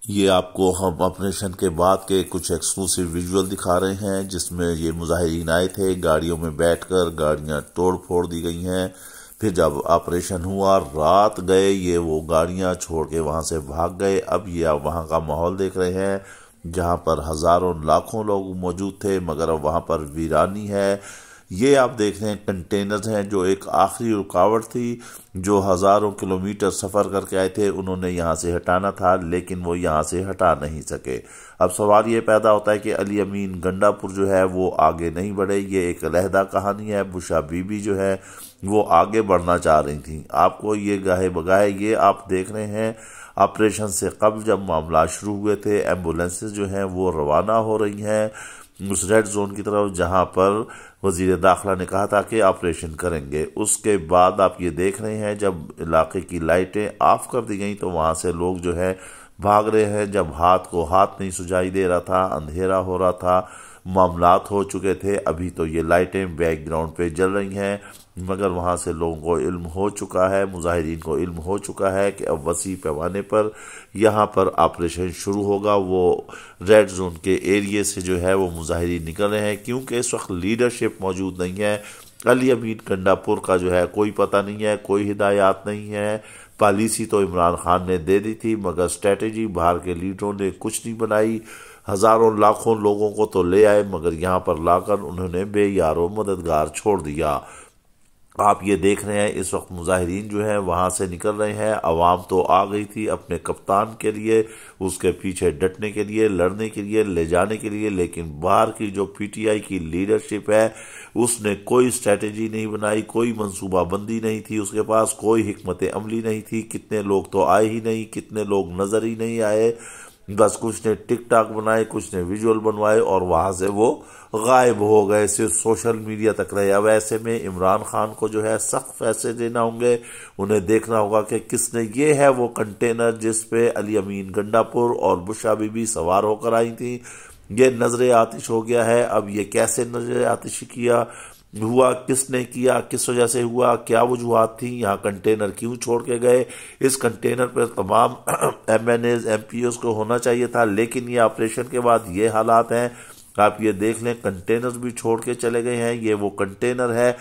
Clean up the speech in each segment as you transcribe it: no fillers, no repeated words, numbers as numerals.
یہ آپ کو ہم آپریشن کے بعد کے کچھ ایکسکلوسیو ویژول دکھا رہے ہیں، جس میں یہ مظاہرین آئے تھے، گاڑیوں میں بیٹھ کر گاڑیاں توڑ پھوڑ دی گئی ہیں۔ پھر جب آپریشن ہوا، رات گئے، یہ وہ گاڑیاں چھوڑ کے وہاں سے بھاگ گئے۔ اب یہ آپ وہاں کا ماحول دیکھ رہے ہیں، جہاں پر ہزاروں لاکھوں لوگ موجود تھے، مگر اب وہاں پر ویرانی ہے۔ یہ آپ دیکھ رہے ہیں کنٹینرز ہیں، جو ایک آخری رکاوٹ تھی، جو ہزاروں کلومیٹر سفر کر کے آئے تھے، انہوں نے یہاں سے ہٹانا تھا، لیکن وہ یہاں سے ہٹا نہیں سکے۔ اب سوال یہ پیدا ہوتا ہے کہ علی امین گنڈا پور جو ہے وہ آگے نہیں بڑھے۔ یہ ایک علیحدہ کہانی ہے۔ بشا بی بی جو ہے وہ آگے بڑھنا چاہ رہی تھیں۔ آپ کو یہ گاہے بگاہے یہ آپ دیکھ رہے ہیں، آپریشن سے قبل جب معاملات شروع ہوئے تھے، ایمبولینسز جو ہیں وہ روانہ ہو رہی ہیں اس ریڈ زون کی طرف، جہاں پر وزیر داخلہ نے کہا تھا کہ آپریشن کریں گے۔ اس کے بعد آپ یہ دیکھ رہے ہیں، جب علاقے کی لائٹیں آف کر دی گئیں تو وہاں سے لوگ جو ہے بھاگ رہے ہیں۔ جب ہاتھ کو ہاتھ نہیں سجائی دے رہا تھا، اندھیرا ہو رہا تھا، معاملات ہو چکے تھے، ابھی تو یہ لائٹیں بیک گراؤنڈ پہ جل رہی ہیں، مگر وہاں سے لوگوں کو علم ہو چکا ہے، مظاہرین کو علم ہو چکا ہے کہ اب وسیع پیمانے پر یہاں پر آپریشن شروع ہوگا۔ وہ ریڈ زون کے ایریے سے جو ہے وہ مظاہرین نکل رہے ہیں، کیونکہ اس وقت لیڈرشپ موجود نہیں ہے۔ علی امین گنڈا پور کا جو ہے کوئی پتہ نہیں ہے، کوئی ہدایات نہیں ہے۔ پالیسی تو عمران خان نے دے دی تھی، مگر اسٹریٹجی باہر کے لیڈروں نے کچھ نہیں بنائی۔ ہزاروں لاکھوں لوگوں کو تو لے آئے، مگر یہاں پر لا کر انہوں نے بے یار و مددگار چھوڑ دیا۔ آپ یہ دیکھ رہے ہیں اس وقت مظاہرین جو ہیں وہاں سے نکل رہے ہیں۔ عوام تو آ گئی تھی اپنے کپتان کے لیے، اس کے پیچھے ڈٹنے کے لیے، لڑنے کے لیے، لے جانے کے لیے، لیکن باہر کی جو پی ٹی آئی کی لیڈرشپ ہے اس نے کوئی اسٹریٹجی نہیں بنائی، کوئی منصوبہ بندی نہیں تھی، اس کے پاس کوئی حکمت عملی نہیں تھی۔ کتنے لوگ تو آئے ہی نہیں، کتنے لوگ نظر ہی نہیں آئے، بس کچھ نے ٹک ٹاک بنائے، کچھ نے ویژول بنوائے اور وہاں سے وہ غائب ہو گئے، صرف سوشل میڈیا تک رہے۔ اب ایسے میں عمران خان کو جو ہے سخت فیصلے دینا ہوں گے، انہیں دیکھنا ہوگا کہ کس نے، یہ ہے وہ کنٹینر جس پہ علی امین گنڈا پور اور بشا بی بی سوار ہو کر آئی تھیں۔ یہ نظر آتش ہو گیا ہے۔ اب یہ کیسے نظر آتش کیا ہوا، کس نے کیا، کس وجہ سے ہوا، کیا وجوہات تھیں، یہاں کنٹینر کیوں چھوڑ کے گئے؟ اس کنٹینر پر تمام M N As, M P Os کو ہونا چاہیے تھا، لیکن یہ آپریشن کے بعد یہ حالات ہیں۔ آپ یہ دیکھ لیں، کنٹینر بھی چھوڑ کے چلے گئے ہیں۔ یہ وہ کنٹینر ہے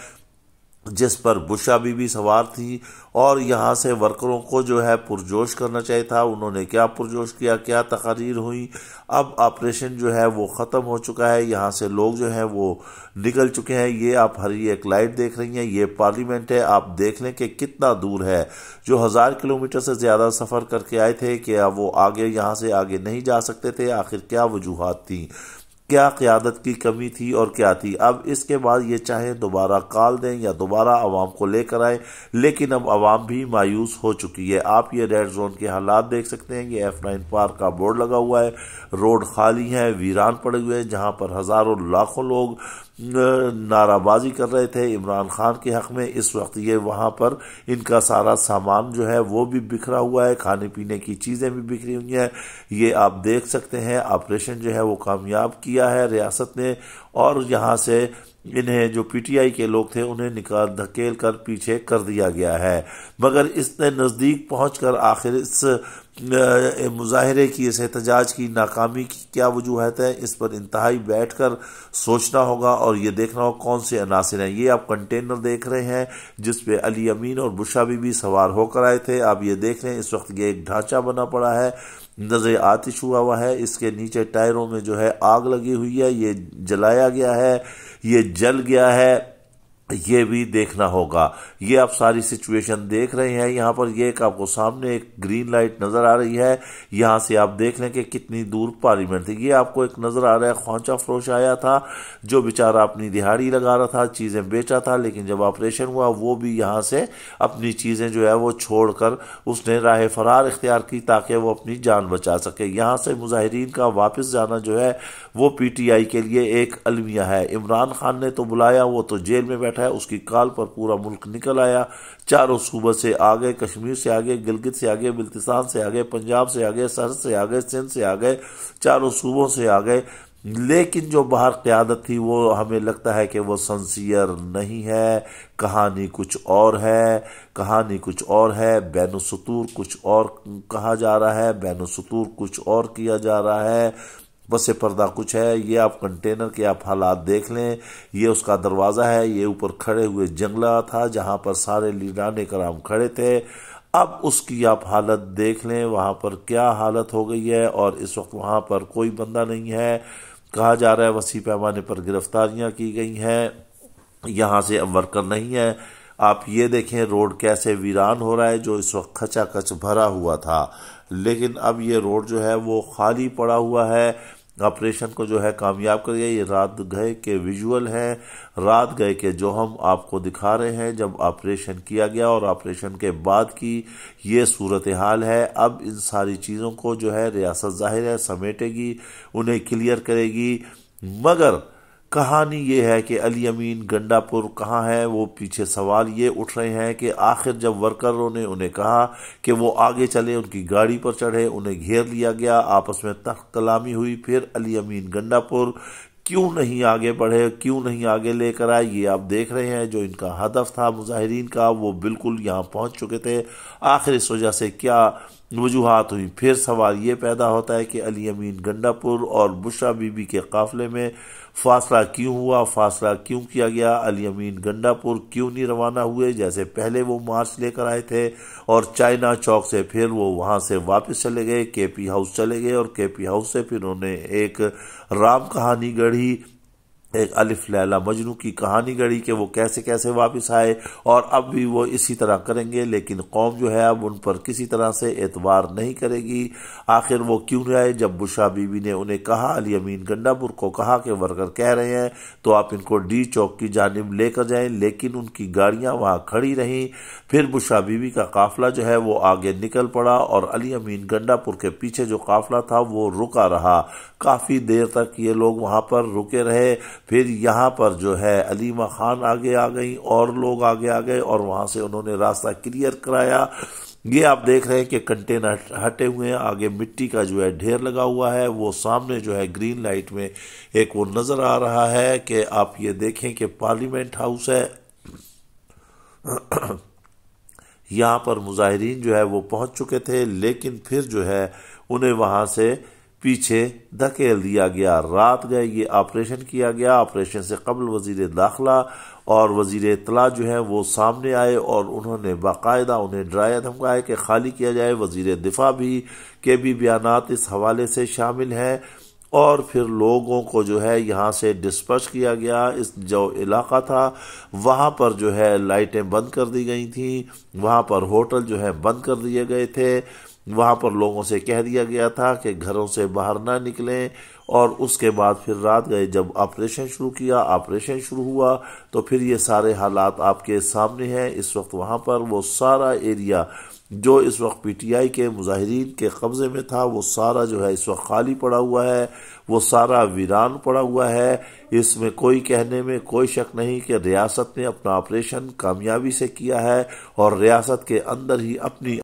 جس پر بشا بی بی سوار تھی، اور یہاں سے ورکروں کو جو ہے پرجوش کرنا چاہیے تھا۔ انہوں نے کیا پرجوش کیا، کیا تقاریر ہوئی۔ اب آپریشن جو ہے وہ ختم ہو چکا ہے، یہاں سے لوگ جو ہیں وہ نکل چکے ہیں۔ یہ آپ ہری ایک لائٹ دیکھ رہی ہیں، یہ پارلیمنٹ ہے۔ آپ دیکھ لیں کہ کتنا دور ہے، جو 1000 کلومیٹر سے زیادہ سفر کر کے آئے تھے، کہ وہ آگے یہاں سے آگے نہیں جا سکتے تھے۔ آخر کیا وجوہات تھیں، کیا قیادت کی کمی تھی اور کیا تھی؟ اب اس کے بعد یہ چاہے دوبارہ کال دیں یا دوبارہ عوام کو لے کر آئیں، لیکن اب عوام بھی مایوس ہو چکی ہے۔ آپ یہ ریڈ زون کے حالات دیکھ سکتے ہیں، یہ F9 پارک کا بورڈ لگا ہوا ہے، روڈ خالی ہیں، ویران پڑے ہوئے ہیں، جہاں پر ہزاروں لاکھوں لوگ نعرہ بازی کر رہے تھے عمران خان کے حق میں۔ اس وقت یہ وہاں پر ان کا سارا سامان جو ہے وہ بھی بکھرا ہوا ہے، کھانے پینے کی چیزیں بھی بکھری ہوئی ہیں۔ یہ آپ دیکھ سکتے ہیں، آپریشن جو ہے وہ کامیاب کیا ہے ریاست نے، اور یہاں سے انہیں جو پی ٹی آئی کے لوگ تھے انہیں نکال دھکیل کر پیچھے کر دیا گیا ہے۔ مگر اس نے نزدیک پہنچ کر آخر اس مظاہرے کی، اس احتجاج کی ناکامی کی کیا وجوہات ہیں، اس پر انتہائی بیٹھ کر سوچنا ہوگا اور یہ دیکھنا ہوگا کون سے عناصر ہیں۔ یہ آپ کنٹینر دیکھ رہے ہیں جس پہ علی امین اور بشا بی بی سوار ہو کر آئے تھے۔ آپ یہ دیکھ رہے ہیں اس وقت یہ ایک ڈھانچہ بنا پڑا ہے، نظر آتش ہوا ہے، اس کے نیچے ٹائروں میں جو ہے آگ لگی ہوئی ہے، یہ جلایا گیا ہے، یہ جل گیا ہے، یہ بھی دیکھنا ہوگا۔ یہ آپ ساری سچویشن دیکھ رہے ہیں یہاں پر۔ یہ ایک آپ کو سامنے ایک گرین لائٹ نظر آ رہی ہے، یہاں سے آپ دیکھ لیں کہ کتنی دور پارلیمنٹ تھی۔ یہ آپ کو ایک نظر آ رہا ہے، خوانچہ فروش آیا تھا جو بیچارہ اپنی دہاڑی لگا رہا تھا، چیزیں بیچا تھا، لیکن جب آپریشن ہوا وہ بھی یہاں سے اپنی چیزیں جو ہے وہ چھوڑ کر اس نے راہ فرار اختیار کی تاکہ وہ اپنی جان بچا سکے۔ یہاں سے مظاہرین کا واپس جانا جو ہے وہ پی ٹی آئی کے لیے ایک المیہ ہے۔ عمران خان نے تو بلایا، وہ تو جیل میں بیٹھا ہے، اس کی کال پر پورا ملک نکل آیا، چاروں صوبہ سے آگے، کشمیر سے آگے، گلگت سے آگے، بلتستان سے آگے، پنجاب سے آگے، سرحد سے آگے، سندھ سے آگے، چاروں صوبوں سے آگے۔ لیکن جو باہر قیادت تھی وہ ہمیں لگتا ہے کہ وہ سنسیئر نہیں ہے، کہانی کچھ اور ہے، کہانی کچھ اور ہے، بین السطور کچھ اور کہا جا رہا ہے، بین السطور کچھ اور کیا جا رہا ہے، پس پردہ کچھ ہے۔ یہ آپ کنٹینر کے آپ حالات دیکھ لیں، یہ اس کا دروازہ ہے، یہ اوپر کھڑے ہوئے جنگلہ تھا جہاں پر سارے لیڈران کرام کھڑے تھے۔ اب اس کی آپ حالت دیکھ لیں وہاں پر کیا حالت ہو گئی ہے، اور اس وقت وہاں پر کوئی بندہ نہیں ہے۔ کہا جا رہا ہے وسیع پیمانے پر گرفتاریاں کی گئی ہیں، یہاں سے اب ورکر نہیں ہے۔ آپ یہ دیکھیں روڈ کیسے ویران ہو رہا ہے، جو اس وقت کھچا کچ بھرا ہوا تھا، لیکن اب یہ روڈ جو ہے وہ خالی پڑا ہوا ہے۔ آپریشن کو جو ہے کامیاب کر گیا۔ یہ رات گئے کے ویژول ہیں، رات گئے کے جو ہم آپ کو دکھا رہے ہیں جب آپریشن کیا گیا اور آپریشن کے بعد کی یہ صورتحال ہے۔ اب ان ساری چیزوں کو جو ہے ریاست ظاہر ہے سمیٹے گی، انہیں کلیئر کرے گی، مگر کہانی یہ ہے کہ علی امین گنڈا پور کہاں ہے؟ وہ پیچھے سوال یہ اٹھ رہے ہیں کہ آخر جب ورکروں نے انہیں کہا کہ وہ آگے چلے، ان کی گاڑی پر چڑھے، انہیں گھیر لیا گیا، آپس میں تخت کلامی ہوئی، پھر علی امین گنڈا پور کیوں نہیں آگے بڑھے، کیوں نہیں آگے لے کر آئے؟ یہ آپ دیکھ رہے ہیں جو ان کا ہدف تھا مظاہرین کا وہ بالکل یہاں پہنچ چکے تھے۔ آخر اس وجہ سے کیا وجوہات ہوئی؟ پھر سوال یہ پیدا ہوتا ہے کہ علی امین گنڈا پور اور بشرا بی بی کے قافلے میں فاصلہ کیوں ہوا، فاصلہ کیوں کیا گیا؟ علی امین گنڈا پور کیوں نہیں روانہ ہوئے جیسے پہلے وہ مارچ لے کر آئے تھے، اور چائنا چوک سے پھر وہ وہاں سے واپس چلے گئے، کے پی ہاؤس چلے گئے، اور کے پی ہاؤس سے پھر انہوں نے ایک رام کہانی گڑھی، ایک الف لیلا مجنو کی کہانی گڑھی کہ وہ کیسے کیسے واپس آئے، اور اب بھی وہ اسی طرح کریں گے، لیکن قوم جو ہے اب ان پر کسی طرح سے اعتبار نہیں کرے گی۔ آخر وہ کیوں نہیں آئے؟ جب بشرا بی بی نے انہیں کہا، علی امین گنڈا پور کو کہا کہ ورکر کہہ رہے ہیں تو آپ ان کو ڈی چوک کی جانب لے کر جائیں، لیکن ان کی گاڑیاں وہاں کھڑی رہیں۔ پھر بشرا بی بی کا قافلہ جو ہے وہ آگے نکل پڑا، اور علی امین گنڈا پور کے پیچھے جو قافلہ تھا وہ رکا رہا، کافی دیر تک یہ لوگ وہاں پر رکے رہے۔ پھر یہاں پر جو ہے علیمہ خان آگے آ گئی اور لوگ آگے آ گئے، اور وہاں سے انہوں نے راستہ کلیئر کرایا۔ یہ آپ دیکھ رہے ہیں کہ کنٹینر ہٹے ہوئے ہیں، آگے مٹی کا جو ہے ڈھیر لگا ہوا ہے، وہ سامنے جو ہے گرین لائٹ میں ایک وہ نظر آ رہا ہے کہ آپ یہ دیکھیں کہ پارلیمنٹ ہاؤس ہے۔ یہاں پر مظاہرین جو ہے وہ پہنچ چکے تھے، لیکن پھر جو ہے انہیں وہاں سے پیچھے دھکیل دیا گیا۔ رات گئے یہ آپریشن کیا گیا۔ آپریشن سے قبل وزیر داخلہ اور وزیر اطلاع جو ہیں وہ سامنے آئے، اور انہوں نے باقاعدہ انہیں ڈرایا دھمکایا کہ خالی کیا جائے۔ وزیر دفاع کے بھی بیانات اس حوالے سے شامل ہیں، اور پھر لوگوں کو جو ہے یہاں سے ڈسپرس کیا گیا۔ اس جو علاقہ تھا وہاں پر جو ہے لائٹیں بند کر دی گئی تھیں، وہاں پر ہوٹل جو ہے بند کر دیے گئے تھے، وہاں پر لوگوں سے کہہ دیا گیا تھا کہ گھروں سے باہر نہ نکلیں۔ اور اس کے بعد پھر رات گئے جب آپریشن شروع کیا، آپریشن شروع ہوا تو پھر یہ سارے حالات آپ کے سامنے ہیں۔ اس وقت وہاں پر وہ سارا ایریا جو اس وقت پی ٹی آئی کے مظاہرین کے قبضے میں تھا وہ سارا جو ہے اس وقت خالی پڑا ہوا ہے، وہ سارا ویران پڑا ہوا ہے۔ اس میں کوئی کہنے میں کوئی شک نہیں کہ ریاست نے اپنا آپریشن کامیابی سے کیا ہے، اور ریاست کے اندر ہی اپنی